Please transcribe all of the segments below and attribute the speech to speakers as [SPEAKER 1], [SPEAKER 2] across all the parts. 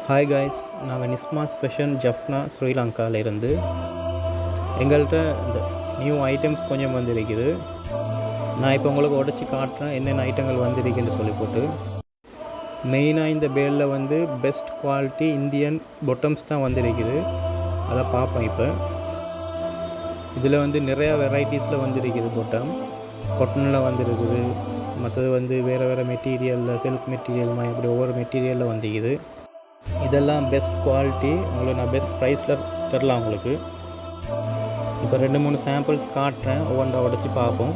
[SPEAKER 1] Hi guys, நாங்கள் நிஸ்மாஸ் fashion Jaffna ஸ்ரீலங்காவிலேருந்து எங்கள்கிட்ட இந்த நியூ ஐட்டம்ஸ் கொஞ்சம் வந்திருக்குது. நான் இப்போ உங்களுக்கு உடச்சி காட்டுறேன் என்னென்ன ஐட்டங்கள் வந்திருக்குன்னு சொல்லி போட்டு. மெயினாக இந்த பேலில் வந்து பெஸ்ட் குவாலிட்டி இந்தியன் பொட்டம்ஸ் தான் வந்திருக்குது. அதை பார்ப்போம். இப்போ இதில் வந்து நிறையா வெரைட்டிஸில் வந்திருக்குது. பொட்டம் கொட்டனில் வந்திருக்குது, மற்றது வந்து வேறு மெட்டீரியலில் சில்க் மெட்டீரியல் மாதிரி அப்படி ஒவ்வொரு மெட்டீரியலில் வந்துக்குது. இதெல்லாம் பெஸ்ட் குவாலிட்டி. உங்களுக்கு நான் பெஸ்ட் ப்ரைஸில் தரலாம் உங்களுக்கு. இப்போ 2-3 சாம்பிள்ஸ் காட்டுறேன், ஒவ்வொன்றா உடச்சி பார்ப்போம்.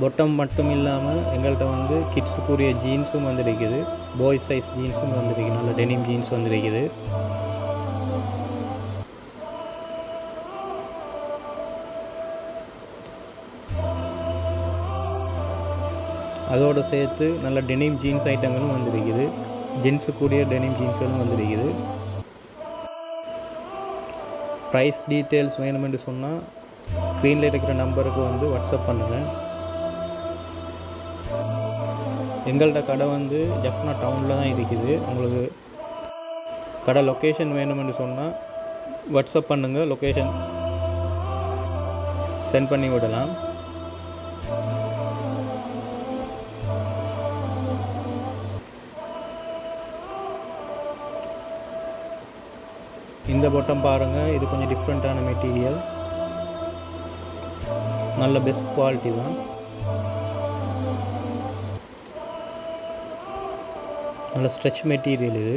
[SPEAKER 1] பொட்டம் மட்டும் இல்லாமல் எங்கள்கிட்ட வந்து கிட்ஸுக்குரிய ஜீன்ஸும் வந்துருக்குது, பாய்ஸ் சைஸ் ஜீன்ஸும் வந்துருக்குது, நல்ல டெனிம் ஜீன்ஸ் வந்துருக்குது. அதோடு சேர்த்து நல்ல டெனிம் ஜீன்ஸ் ஐட்டங்களும் வந்துருக்குது, ஜென்ஸுக்குரிய டெனிம் ஜீன்ஸுகளும் வந்துருக்குது. ப்ரைஸ் டீட்டெயில்ஸ் வேணுமென்று சொன்னால் ஸ்க்ரீனில் இருக்கிற நம்பருக்கு வந்து வாட்ஸ்அப் பண்ணுங்கள். எங்கள்கிட்ட கடை வந்து ஜஃப்னா டவுனில் தான் இருக்குது. உங்களுக்கு கடை லொக்கேஷன் வேணுமென்று சொன்னால் வாட்ஸ்அப் பண்ணுங்கள், லொக்கேஷன் சென்ட் பண்ணி விடலாம். இந்த பொட்டம் பாருங்கள், இது கொஞ்சம் டிஃப்ரெண்ட்டான மெட்டீரியல், நல்ல பெஸ்ட் குவாலிட்டி தான். நல்ல ஸ்ட்ரெச் மெட்டீரியல் இது.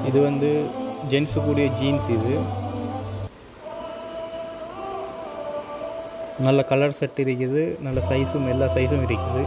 [SPEAKER 1] இது வந்து ஜென்ஸுக்குரிய ஜீன்ஸ். இது நல்ல கலர் செட் இருக்குது, நல்ல சைஸும் எல்லா சைஸும் இருக்குது.